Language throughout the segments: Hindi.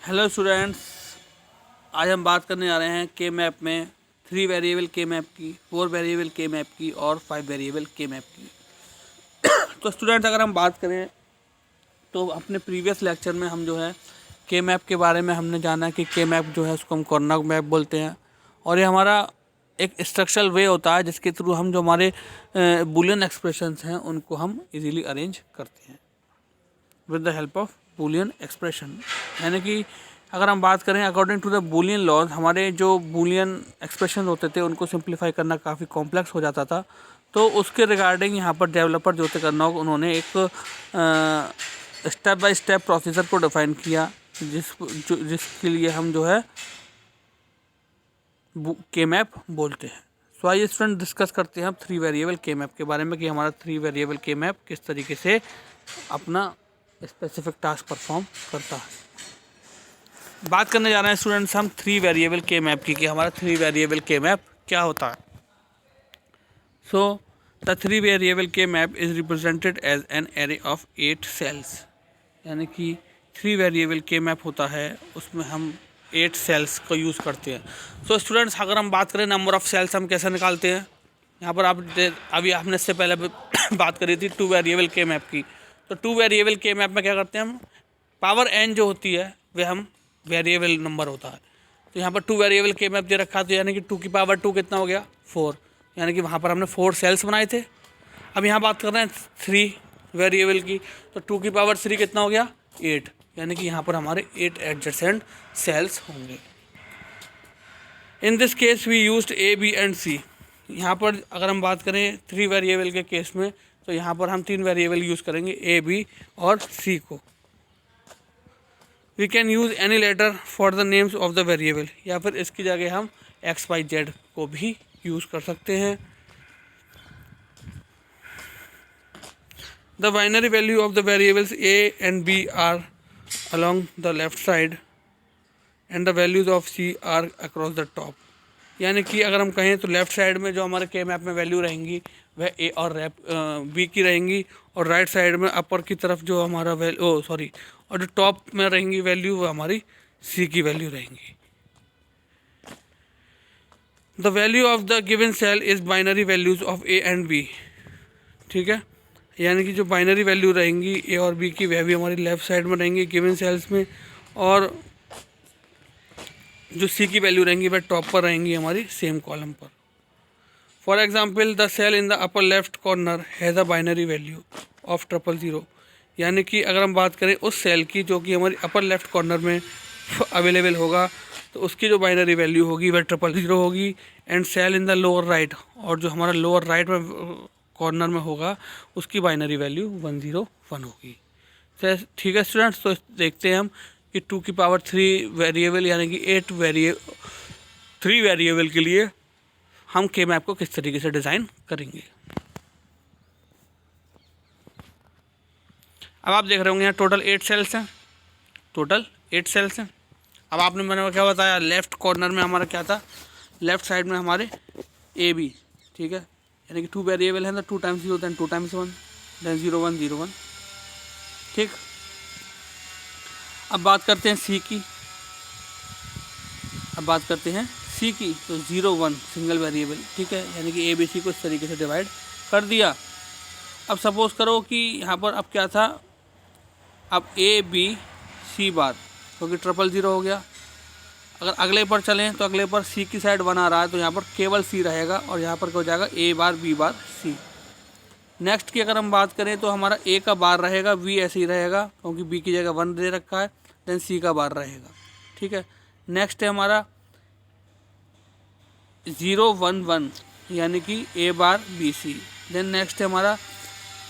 हेलो स्टूडेंट्स, आज हम बात करने जा रहे हैं के मैप में 3 वेरिएबल के मैप की, 4 वेरिएबल के मैप की और 5 वेरिएबल के मैप की। तो स्टूडेंट्स, अगर हम बात करें तो अपने प्रीवियस लेक्चर में हम जो है के मैप के बारे में हमने जाना कि के मैप जो है उसको हम कॉर्नर मैप बोलते हैं और ये हमारा एक स्ट्रक्चरल वे होता है जिसके थ्रू हम जो हमारे बूलियन एक्सप्रेशंस हैं उनको हम इजीली अरेंज करते हैं with the help of Boolean expression. यानी कि अगर हम बात करें according to the Boolean laws, हमारे जो बूलियन एक्सप्रेशन होते थे उनको सिंप्लीफाई करना काफ़ी कॉम्प्लेक्स हो जाता था। तो उसके रिगार्डिंग यहाँ पर डेवलपर जो थे करनौग, उन्होंने एक स्टेप बाय स्टेप प्रोसीजर को डिफाइन किया जिसके लिए हम जो है के मैप बोलते हैं। सो आइए स्टूडेंट डिस्कस करते हैं हम 3 वेरिएबल के मैप के बारे में कि हमारा 3 वेरिएबल के मैप किस तरीके से अपना स्पेसिफिक टास्क परफॉर्म करता है। बात करने जा रहे हैं स्टूडेंट्स हम 3 वेरिएबल के मैप की कि हमारा 3 वेरिएबल के मैप क्या होता है। सो द 3 वेरिएबल के map is represented as an array of 8 cells. यानी कि 3 वेरिएबल के मैप होता है, उसमें हम 8 सेल्स को यूज़ करते हैं। सो स्टूडेंट्स, अगर हम बात करें नंबर ऑफ़ सेल्स हम कैसे निकालते हैं, यहाँ पर आप अभी आपने इससे पहले बात करी थी 2 वेरिएबल के मैप की। तो 2 वेरिएबल के मैप में क्या करते हैं हम, पावर n जो होती है वह हम वेरिएबल नंबर होता है। तो यहाँ पर 2 वेरिएबल के मैप दे रखा, तो यानी कि 2 की पावर 2 कितना हो गया 4, यानी कि वहाँ पर हमने 4 सेल्स बनाए थे। अब यहाँ बात कर रहे हैं 3 वेरिएबल की, तो 2 की पावर 3 कितना हो गया 8, यानी कि यहाँ पर हमारे 8 एडजेसेंट सेल्स होंगे। In this case we used A, B and C। यहाँ पर अगर हम बात करें 3 वेरिएबल के केस में, तो यहाँ पर हम 3 वेरिएबल यूज़ करेंगे A, B और C को। We can use any letter for the names of the variable, या फिर इसकी जगह हम X, Y, Z को भी यूज़ कर सकते हैं। The binary value of the variables A and B are along the left side and the values of C are across the top। यानी कि अगर हम कहें तो लेफ़्ट साइड में जो हमारे के मैप में वैल्यू रहेंगी वह A और B की रहेंगी, और राइट साइड में अपर की तरफ जो हमारा और जो टॉप में रहेंगी वैल्यू वो हमारी C की वैल्यू रहेंगी। The value of the given cell is binary values of A and B। ठीक है, यानी कि जो बाइनरी वैल्यू रहेंगी A और B की वह भी हमारी लेफ़्ट साइड में रहेंगी गिवन सेल्स में, और जो C की वैल्यू रहेंगी वह टॉप पर रहेंगी हमारी सेम कॉलम पर। For example the cell in the upper left corner has a binary value of 000। यानी कि अगर हम बात करें उस सेल की जो कि हमारी अपर लेफ्ट कॉर्नर में अवेलेबल होगा, तो उसकी जो बाइनरी वैल्यू होगी वह 000 होगी। And cell in the lower right, और जो हमारा लोअर राइट में कॉर्नर में होगा उसकी बाइनरी वैल्यू 101 होगी। ठीक है स्टूडेंट्स, तो देखते हैं हम कि 2 की पावर 3 वेरिएबल यानी कि 3 वेरिएबल के लिए हम के मैप को किस तरीके से डिज़ाइन करेंगे। अब आप देख रहे होंगे यहाँ टोटल 8 सेल्स हैं, अब आपने मैंने क्या बताया, लेफ़्ट कॉर्नर में हमारा क्या था, लेफ़्ट साइड में हमारे A B, ठीक है, यानी कि 2 वेरिएबल हैं, तो 2 टाइम्स 0 देन 2 टाइम्स 1 देन 0 1 0 1। ठीक, अब बात करते हैं C की, तो 0 1 सिंगल वेरिएबल। ठीक है, यानी कि A B C को इस तरीके से डिवाइड कर दिया। अब सपोज़ करो कि यहाँ पर अब क्या था, अब A B C बार, क्योंकि 000 हो गया। अगर अगले पर चलें तो अगले पर C की साइड 1 आ रहा है, तो यहाँ पर केवल C रहेगा, और यहाँ पर क्या हो जाएगा A bar B bar C। Next की अगर हम बात करें तो हमारा A का बार रहेगा, B ऐसे ही रहेगा क्योंकि B की जगह 1 दे रखा है, देन C का बार रहेगा। ठीक है, नेक्स्ट है हमारा 0 1 1 यानी कि A bar B C। Then next है हमारा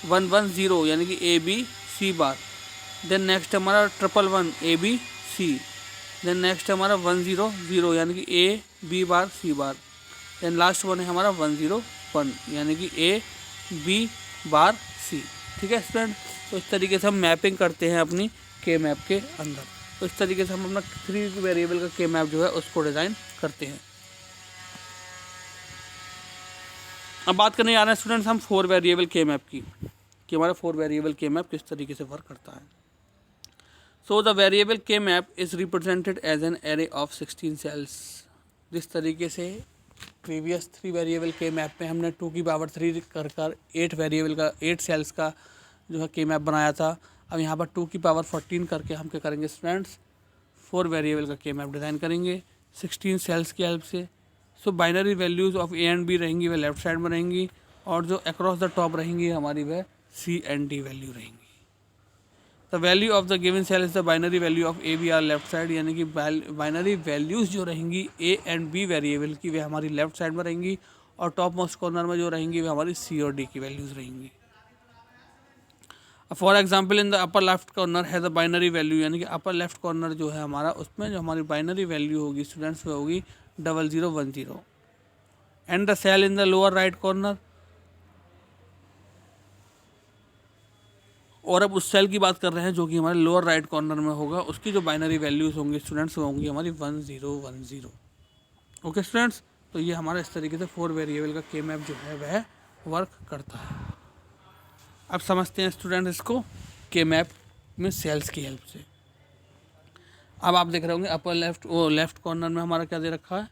1 1 0 यानी कि A B C bar. Then next है हमारा 1 1 A B C। Then next है हमारा 1 0 0 यानी कि A B bar C bar. Then last one है हमारा 1 0 1 यानी कि A B बार C। ठीक है स्टूडेंट, तो इस तरीके से हम मैपिंग करते हैं अपनी के मैप के अंदर। तो इस तरीके से हम अपना 3 वेरिएबल का के मैप जो है उसको डिज़ाइन करते हैं। अब बात करने जा रहे हैं स्टूडेंट्स हम 4 वेरिएबल के मैप की, कि हमारा 4 वेरिएबल के मैप किस तरीके से वर्क करता है। सो द वेरिएबल के map is represented as an array of 16 cells. जिस तरीके से प्रीवियस 3 वेरिएबल के मैप में हमने 2 की पावर 3 कर 8 वेरिएबल का 8 सेल्स का जो है के मैप बनाया था, अब यहाँ पर 2 की पावर 14 करके हम क्या करेंगे स्टूडेंट्स, 4 वेरिएबल का के मैप डिज़ाइन करेंगे 16 सेल्स की हेल्प से। So binary values of A and B रहेंगी, वह लेफ्ट साइड में रहेंगी, और जो अक्रॉस द टॉप रहेंगी हमारी वह सी एंड डी वैल्यू रहेंगी। The value of the given cell is the binary value of A B are left side, यानी कि बाइनरी वैल्यूज़ जो रहेंगी ए एंड बी वेरिएबल की वे हमारी लेफ्ट साइड में रहेंगी, और टॉप मोस्ट कॉर्नर में जो रहेंगी वे हमारी सी और डी की वैल्यूज़ रहेंगी। For example in the upper left corner है द बाइनरी वैल्यू, यानी कि अपर लेफ्ट कॉर्नर जो है हमारा, उसमें जो हमारी बाइनरी वैल्यू होगी स्टूडेंट्स वो होगी 0010। And the cell in the lower right corner, और अब उस सेल की बात कर रहे हैं जो कि हमारे लोअर राइट कॉर्नर में होगा, उसकी जो बाइनरी वैल्यूज़ होंगी स्टूडेंट्स वो होंगी हमारी 1010। ओके स्टूडेंट्स, तो ये हमारा इस तरीके से 4 वेरिएबल का के मैप जो है वह वर्क करता है। अब समझते हैं स्टूडेंट इसको के मैप में सेल्स की हेल्प से। अब आप देख रहे होंगे अपर लेफ्ट कॉर्नर में हमारा क्या दे रखा है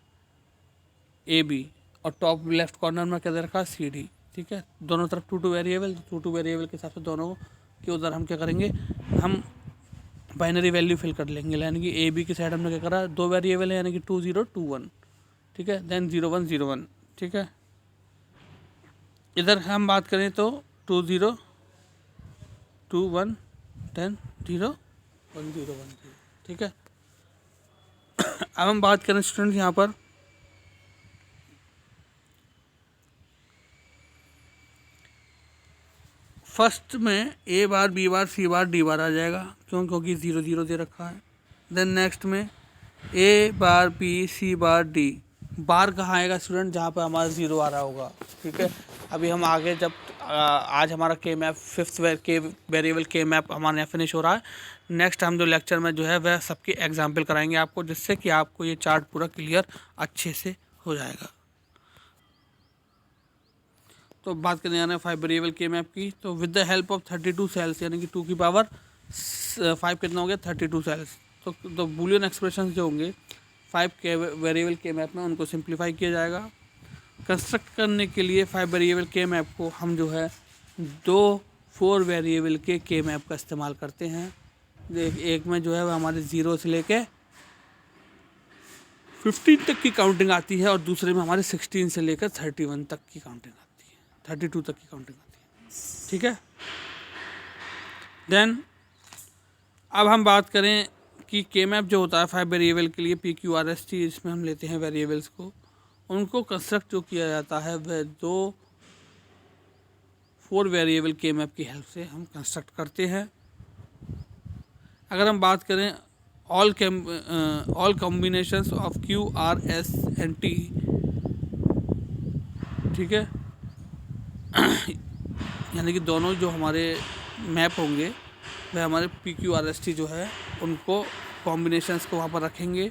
ए बी, और टॉप लेफ्ट कॉर्नर में क्या दे रखा है सी डी। ठीक है, दोनों तरफ 2 वेरिएबल, 2 वेरिएबल के हिसाब से दोनों के उधर हम क्या करेंगे, हम बाइनरी वैल्यू फिल कर लेंगे, यानी कि ए बी की साइड हमने क्या करा, 2 वेरिएबल है यानी कि 2021। ठीक है, देन 0101। ठीक है, इधर हम बात करें तो 2021 10 01010। ठीक है, अब हम बात करें स्टूडेंट यहाँ पर फर्स्ट में ए बार बी बार सी बार डी बार आ जाएगा, क्योंकि 00 दे रखा है। देन नेक्स्ट में ए बार बी सी बार डी, बार कहाँ आएगा स्टूडेंट, जहाँ पर हमारा 0 आ रहा होगा। ठीक है, अभी हम आगे जब आज हमारा के मैप 5th वेरिएबल के मैप हमारे यहाँ फिनिश हो रहा है, नेक्स्ट हम जो लेक्चर में जो है वह सबके एग्जाम्पल कराएंगे आपको, जिससे कि आपको ये चार्ट पूरा क्लियर अच्छे से हो जाएगा। तो बात करने जाना है 5 वेरिएबल के मैप की, तो with the help of 32 cells, यानी कि 2 की पावर 5 कितना हो गया 32 सेल्स, तो बूलियन एक्सप्रेशन जो होंगे 5 के वेरिएबल के मैप में उनको सिंप्लीफाई किया जाएगा। कंस्ट्रक्ट करने के लिए 5 वेरिएबल के मैप को हम जो है 4 वेरिएबल के मैप का इस्तेमाल करते हैं। एक में जो है वह हमारे 0 से लेके 15 तक की काउंटिंग आती है, और दूसरे में हमारे 16 से लेकर 31 तक की काउंटिंग आती है, 32 तक की काउंटिंग आती है। ठीक है, देन अब हम बात करें कि के मैप जो होता है 5 वेरिएबल के लिए PQRST, इसमें हम लेते हैं वेरिएबल्स को, उनको कंस्ट्रक्ट जो किया जाता है वह 4 वेरिएबल के मैप की हेल्प से हम कंस्ट्रक्ट करते हैं। अगर हम बात करें all combinations of QRS and T, ठीक है, यानी कि दोनों जो हमारे मैप होंगे वह हमारे PQRST जो है उनको कॉम्बिनेशंस को वहाँ पर रखेंगे।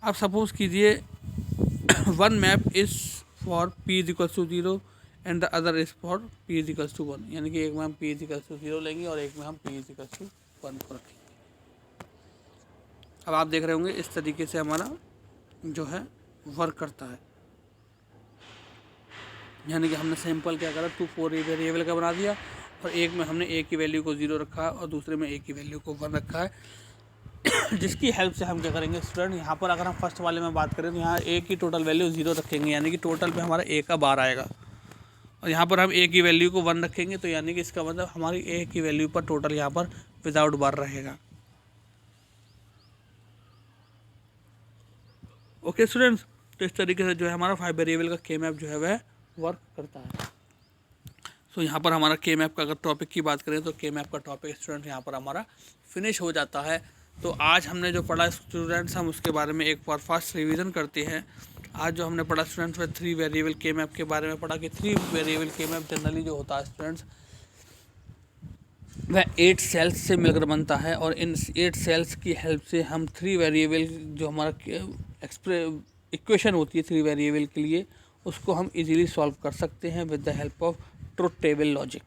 अब सपोज़ कीजिए one map is for P = 0 and the other is for P = 1, यानी कि एक में हम P = 0 लेंगे और एक में हम P = 1 को रखेंगे। अब आप देख रहे होंगे इस तरीके से हमारा जो है वर्क करता है, यानी कि हमने सिंपल क्या करा 4 वेरिएबल का बना दिया, और एक में हमने ए की वैल्यू को 0 रखा है और दूसरे में ए की वैल्यू को 1 रखा है, जिसकी हेल्प से हम क्या करेंगे स्टूडेंट, यहाँ पर अगर हम फर्स्ट वाले में बात करें तो यहाँ ए की टोटल वैल्यू 0 रखेंगे, यानी कि टोटल पे हमारा ए का बार आएगा, और यहाँ पर हम ए की वैल्यू को 1 रखेंगे, तो यानी कि इसका मतलब हमारी ए की वैल्यू पर टोटल यहाँ पर विदाउट बार रहेगा। ओके स्टूडेंट्स, तो इस तरीके से जो है हमारा 5 वेरिएबल का के मैप जो है वह वर्क करता है। सो यहाँ पर हमारा के मैप का अगर टॉपिक की बात करें तो के मैप का टॉपिक स्टूडेंट यहाँ पर हमारा फिनिश हो जाता है। तो आज हमने जो पढ़ा स्टूडेंट्स, हम उसके बारे में एक बार फास्ट रिवीजन करते हैं। आज जो हमने पढ़ा स्टूडेंट्स वह 3 वेरिएबल के मैप के बारे में पढ़ा कि 3 वेरिएबल के मैप जनरली जो होता है स्टूडेंट्स वह 8 सेल्स से मिलकर बनता है, और इन 8 सेल्स की हेल्प से हम 3 वेरिएबल जो हमारा इक्वेशन होती है 3 वेरिएबल के लिए, उसको हम इजीली सॉल्व कर सकते हैं with the help of truth table logic.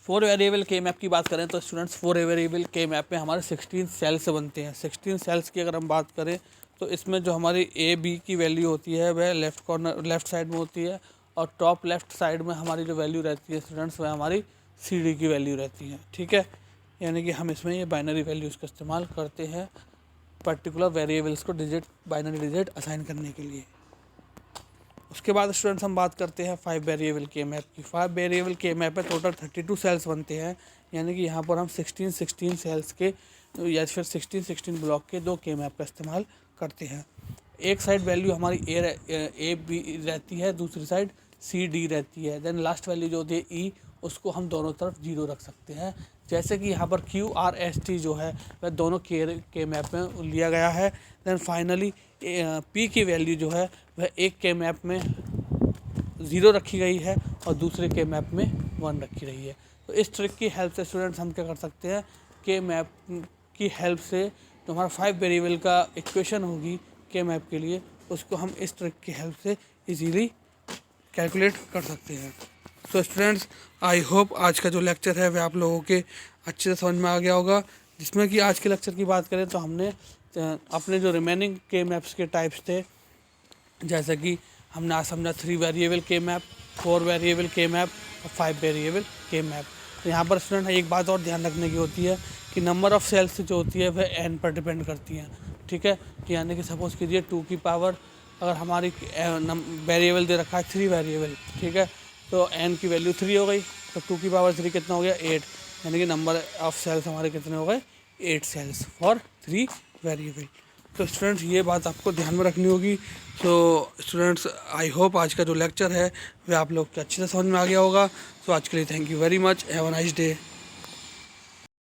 4 variable के मैप की बात करें तो स्टूडेंट्स 4 वेरिएबल के मैप में हमारे 16 सेल्स बनते हैं। 16 सेल्स की अगर हम बात करें तो इसमें जो हमारी ए बी की वैल्यू होती है वह लेफ़्ट साइड में होती है, और टॉप लेफ़्ट साइड में हमारी जो वैल्यू रहती है स्टूडेंट्स वह हमारी सी डी की वैल्यू रहती है। ठीक है, यानी कि हम इसमें ये बाइनरी वैल्यूज़ का इस्तेमाल करते हैं पर्टिकुलर वेरिएबल्स को बाइनरी डिजिट असाइन करने के लिए। उसके बाद स्टूडेंट्स हम बात करते हैं 5 वेरिएबल के मैप की। 5 वेरिएबल के मैप में टोटल 32 सेल्स बनते हैं, यानी कि यहाँ पर हम 16 सेल्स के या फिर 16 ब्लॉक के 2 के मैप का इस्तेमाल करते हैं। एक साइड वैल्यू हमारी ए बी रहती है, दूसरी साइड सी डी रहती है। देन लास्ट वैल्यू जो होती है ई, उसको हम दोनों तरफ 0 रख सकते हैं। जैसे कि यहाँ पर क्यू आर एस टी जो है वह दोनों के मैप में लिया गया है। देन फाइनली पी की वैल्यू जो है वह एक के मैप में 0 रखी गई है और दूसरे के मैप में 1 रखी रही है। तो इस ट्रिक की हेल्प से स्टूडेंट्स हम क्या कर सकते हैं, के मैप की हेल्प से जो हमारा 5 वेरिएबल का इक्वेशन होगी के मैप के लिए, उसको हम इस ट्रिक की हेल्प से इजीली कैलकुलेट कर सकते हैं। तो स्टूडेंट्स, आई होप आज का जो लेक्चर है वह आप लोगों के अच्छे से समझ में आ गया होगा, जिसमें कि आज के लेक्चर की बात करें तो हमने अपने जो रिमेनिंग के मैप्स के टाइप्स थे, जैसे कि हमने आज समझा 3 वेरिएबल के मैप, 4 वेरिएबल के मैप और 5 वेरिएबल के मैप। तो यहाँ पर स्टूडेंट एक बात और ध्यान रखने की होती है कि नंबर ऑफ़ सेल्स जो होती है वह n पर डिपेंड करती हैं। ठीक है, कि यानी कि सपोज़ कीजिए 2 की पावर अगर हमारी वेरिएबल दे रखा है 3 वेरिएबल, ठीक है, तो n की वैल्यू 3 हो गई, तो 2 की पावर 3 कितना हो गया 8, यानी कि नंबर ऑफ़ सेल्स हमारे कितने हो गए 8 सेल्स फॉर 3 वेरिएबल। तो स्टूडेंट्स ये बात आपको ध्यान में रखनी होगी। तो स्टूडेंट्स, आई होप आज का जो लेक्चर है वह आप लोग के अच्छे से समझ में आ गया होगा। तो आज के लिए thank you very much, have a nice day.